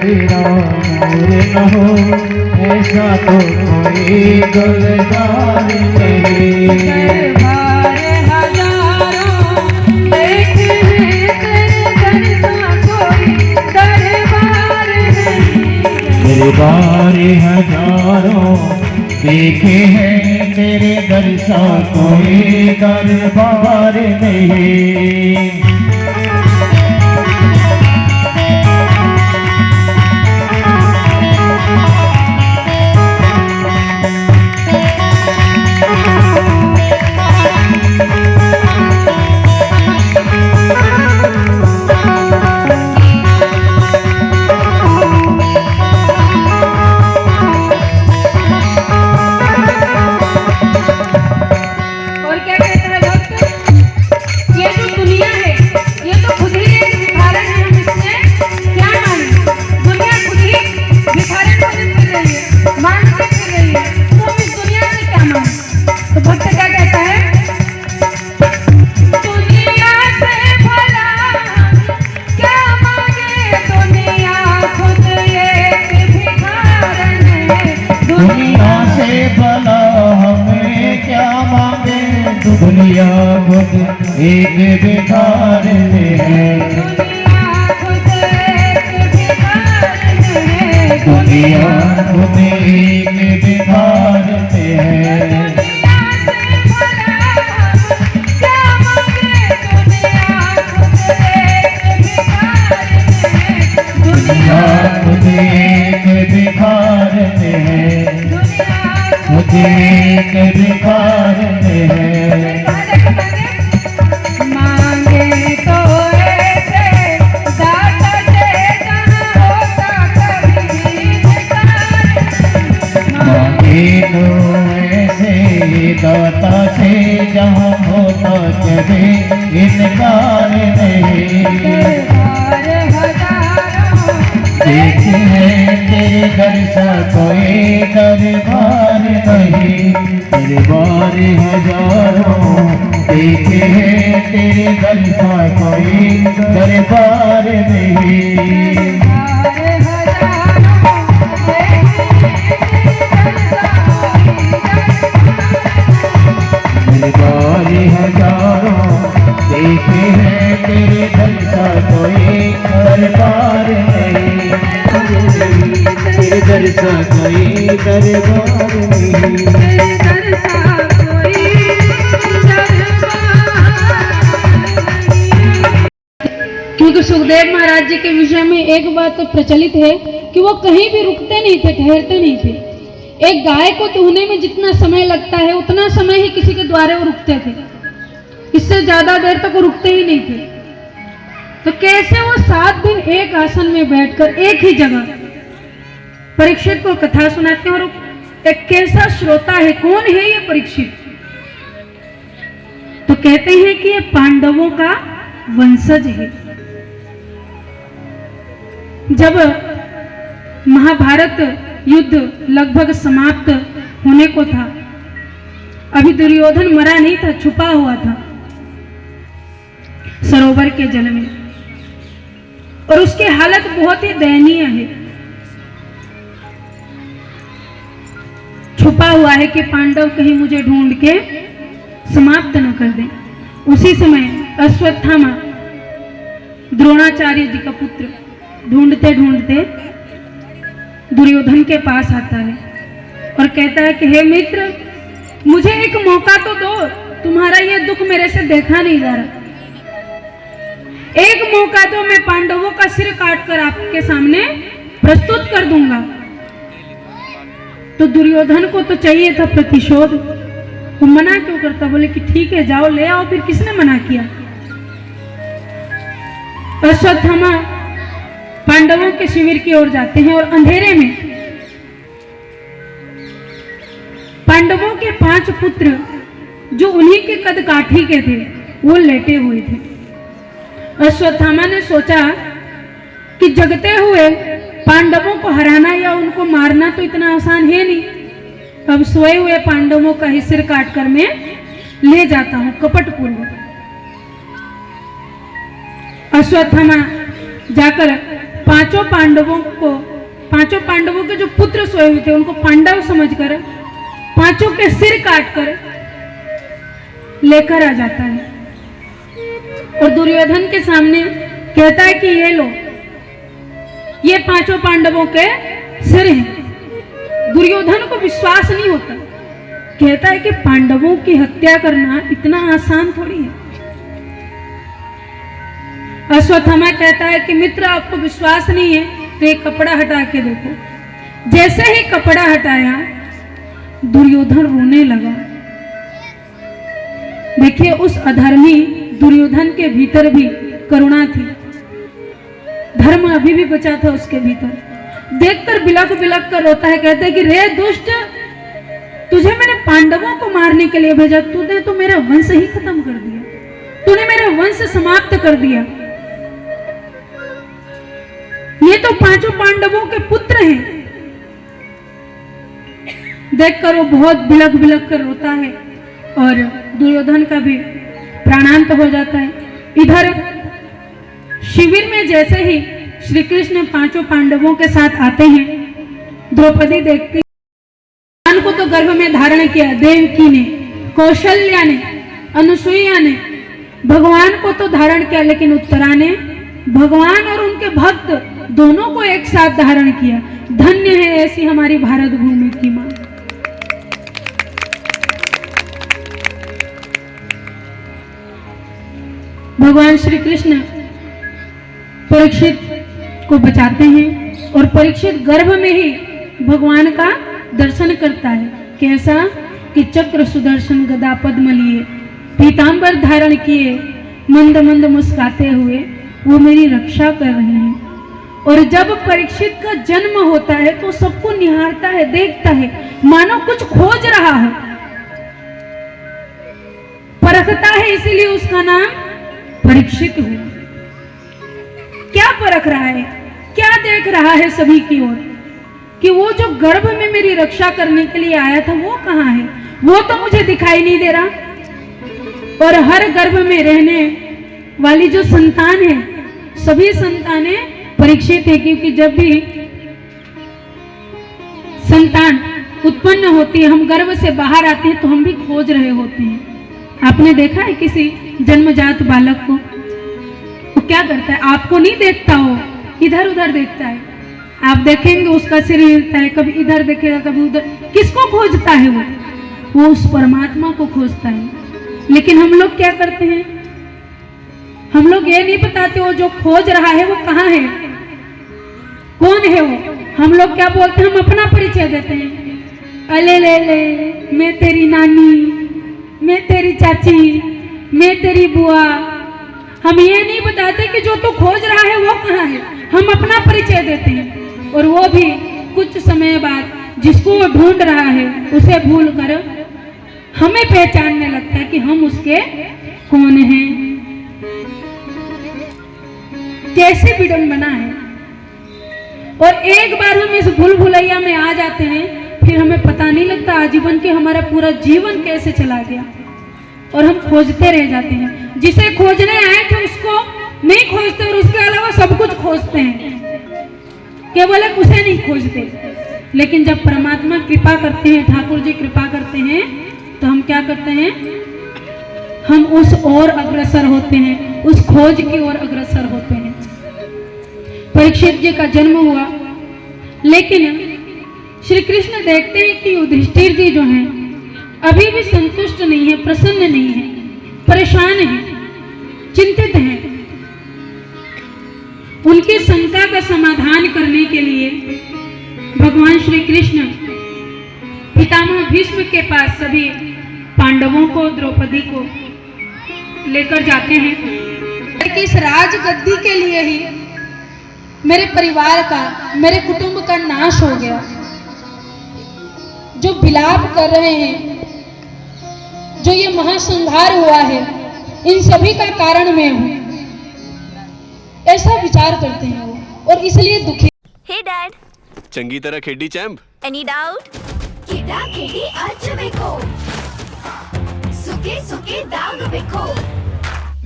राम न हो ऐसा तो कोई गुलजार नहीं। दरबार हजारों देखे हैं तेरे दर सा कोई दरबार नहीं। दरबार हजारों देखे हैं तेरे दर सा कोई दरबार नहीं। दुनिया से भला हमें क्या मांगे, दुनिया खुद एक भिखारन है। दुनिया खुद एक भिखारन है। दुनिया खुद एक भिखारन है। मुझे एक भिखारन है। मांगे तो ऐसे दाता से जहाँ होता कभी मांगे तो ऐसे दाता से जहाँ होता कभी इनकार नहीं। देखे हैं तेरे दर सा कोई दरबार नहीं। दरबार हजारों देखे हैं तेरे दर सा कोई दरबार नहीं। दरबार हजारों देखे हैं तेरे दर सा कोई दरबार नहीं। तेरे दर सा कोई दरबार नहीं। क्योंकि सुखदेव महाराज जी के विषय में एक बात तो प्रचलित है कि वो कहीं भी रुकते नहीं थे, ठहरते नहीं थे। एक गाय को दुहने में जितना समय लगता है उतना समय ही किसी के द्वारे वो रुकते थे, इससे ज्यादा देर तक वो रुकते ही नहीं थे। तो कैसे वो 7 दिन एक आसन में बैठकर एक ही जगह परीक्षित को कथा सुनाते हैं। और एक कैसा श्रोता है, कौन है ये परीक्षित? तो कहते हैं कि ये पांडवों का वंशज है। जब महाभारत युद्ध लगभग समाप्त होने को था, अभी दुर्योधन मरा नहीं था, छुपा हुआ था सरोवर के जल में, और उसकी हालत बहुत ही दयनीय है। छुपा हुआ है कि पांडव कहीं मुझे ढूंढ के समाप्त न कर दें। उसी समय अश्वत्थामा द्रोणाचार्य जी का पुत्र ढूंढते ढूंढते दुर्योधन के पास आता है और कहता है कि हे मित्र, मुझे एक मौका तो दो, तुम्हारा ये दुख मेरे से देखा नहीं जा रहा। एक मौका दो, मैं पांडवों का सिर काटकर आपके सामने प्रस्तुत कर दूंगा। तो दुर्योधन को तो चाहिए था प्रतिशोध, वो मना क्यों करता? बोले कि ठीक है जाओ ले आओ। फिर किसने मना किया? अश्वत्थामा पांडवों के शिविर की ओर जाते हैं और अंधेरे में पांडवों के 5 पुत्र जो उन्हीं के कद काठी के थे वो लेटे हुए थे। अश्वत्थामा ने सोचा कि जगते हुए पांडवों को हराना या उनको मारना तो इतना आसान है नहीं, अब सोए हुए पांडवों का ही सिर काटकर मैं ले जाता हूं कपट पूर्वक। अश्वत्थामा जाकर पांचों पांडवों के जो पुत्र सोए हुए थे उनको पांडव समझकर पांचों के सिर काटकर लेकर आ जाता है और दुर्योधन के सामने कहता है कि ये लो, ये पांचों पांडवों के सिर हैं। दुर्योधन को विश्वास नहीं होता, कहता है कि पांडवों की हत्या करना इतना आसान थोड़ी है। अश्वत्थामा कहता है कि मित्र आपको विश्वास नहीं है तो एक कपड़ा हटा के देखो। जैसे ही कपड़ा हटाया दुर्योधन रोने लगा। देखिए उस अधर्मी दुर्योधन के भीतर भी करुणा थी, धर्म अभी भी बचा था उसके भीतर। देखकर बिलक बिलक कर रोता है, कहता है कि रे दुष्ट, तुझे मैंने पांडवों को मारने के लिए भेजा, तूने तो मेरा वंश ही खत्म कर दिया, तूने मेरा वंश समाप्त कर दिया। ये तो पांचों पांडवों के पुत्र हैं। देखकर वो बहुत बिलक बिलक कर रोता है और दुर्योधन का भी प्राणांत हो जाता है। इधर शिविर में जैसे ही श्री कृष्ण पांचों पांडवों के साथ आते हैं, द्रौपदी देखती भगवान को तो गर्भ में धारण किया, देवकी ने, कौशल्या ने, अनुसुईया ने भगवान को तो धारण किया, लेकिन उत्तरा ने भगवान और उनके भक्त दोनों को एक साथ धारण किया। धन्य है ऐसी हमारी भारत भूमि की मां। भगवान श्री कृष्ण परीक्षित को बचाते हैं और परीक्षित गर्भ में ही भगवान का दर्शन करता है। कैसा कि चक्र सुदर्शन गदा पद्म लिए, पीतांबर धारण किए, मंद मंद मुस्काते हुए वो मेरी रक्षा कर रहे हैं। और जब परीक्षित का जन्म होता है तो सबको निहारता है, देखता है, मानो कुछ खोज रहा है, परखता है, इसीलिए उसका नाम परीक्षित हुआ। क्या परख रहा है, क्या देख रहा है सभी की ओर कि वो जो गर्भ में मेरी रक्षा करने के लिए आया था वो कहाँ है, वो तो मुझे दिखाई नहीं दे रहा। और हर गर्भ में रहने वाली जो संतान है, सभी संतानें परीक्षित है, क्योंकि जब भी संतान उत्पन्न होती है, हम गर्भ से बाहर आते हैं तो हम भी खोज रहे होते हैं। आपने देखा है किसी जन्मजात बालक को, वो क्या करता है, आपको नहीं देखता, हो इधर उधर देखता है। आप देखेंगे उसका सिर हिलता है, कभी इधर देखेगा कभी उधर। किसको खोजता है वो उस परमात्मा को खोजता है। लेकिन हम लोग क्या करते हैं, हम लोग ये नहीं बताते वो जो खोज रहा है वो कहाँ है, कौन है वो। हम लोग क्या बोलते हैं, हम अपना परिचय देते हैं, अले ले ले, मैं तेरी नानी, मैं तेरी चाची, मैं तेरी बुआ। हम ये नहीं बताते कि जो तू खोज रहा है वो कहाँ है, हम अपना परिचय देते हैं। और वो भी कुछ समय बाद जिसको वो ढूंढ रहा है उसे भूलकर हमें पहचानने लगता है कि हम उसके कौन हैं। कैसी विडंबना है। और एक बार हम इस भूल भुलैया में आ जाते हैं, फिर हमें पता नहीं लगता आजीवन के हमारा पूरा जीवन कैसे चला गया और हम खोजते रह जाते हैं। जिसे खोजने आए थे उसको नहीं खोजते और उसके अलावा सब कुछ खोजते हैं, केवल एक उसे नहीं खोजते। लेकिन जब परमात्मा कृपा करते हैं, ठाकुर जी कृपा करते हैं, तो हम क्या करते हैं, हम उस ओर अग्रसर होते हैं, उस खोज की ओर अग्रसर होते हैं। परीक्षित जी का जन्म हुआ, लेकिन श्री कृष्ण देखते हैं कि युधिष्ठिर जी जो हैं अभी भी संतुष्ट नहीं है, प्रसन्न नहीं है, परेशान है, चिंतित है। उनकी शंका का समाधान करने के लिए भगवान श्री कृष्ण पितामह भीष्म के पास सभी पांडवों को, द्रौपदी को लेकर जाते हैं कि इस राजगद्दी के लिए ही मेरे परिवार का, मेरे कुटुंब का नाश हो गया। जो विलाप कर रहे हैं, जो ये महासंहार हुआ है, इन सभी का कारण मैं हूं, ऐसा विचार करते हैं वो, और इसलिए दुखी। हे डैड, चंगी तरह खेडी चैंप। Any doubt? किदा खेडी आज बेको, सुके सुके दाग बेको।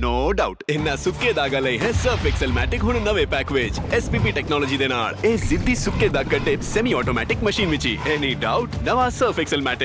नो डाउट इन्ना सुक्के दागा ਲਈ ਹੈ ਸਰਫ ਐਕਸਲਮੈਟਿਕ ਹੁਣ ਨਵੇਂ ਪੈਕ ਵਿੱਚ SPP ਟੈਕਨੋਲੋਜੀ ਦੇ ਨਾਲ ਇਹ ਸਿੱਧੀ ਸੁੱਕੇ ਦਾਗ ਕੱਢੇ ਸੈਮੀ ਆਟੋਮੈਟਿਕ ਮਸ਼ੀਨ ਵਿੱਚ ਹੀ ਐਨੀ ਡਾਊਟ ਨਵਾਂ ਸਰਫ ਐਕਸਲਮੈਟਿਕ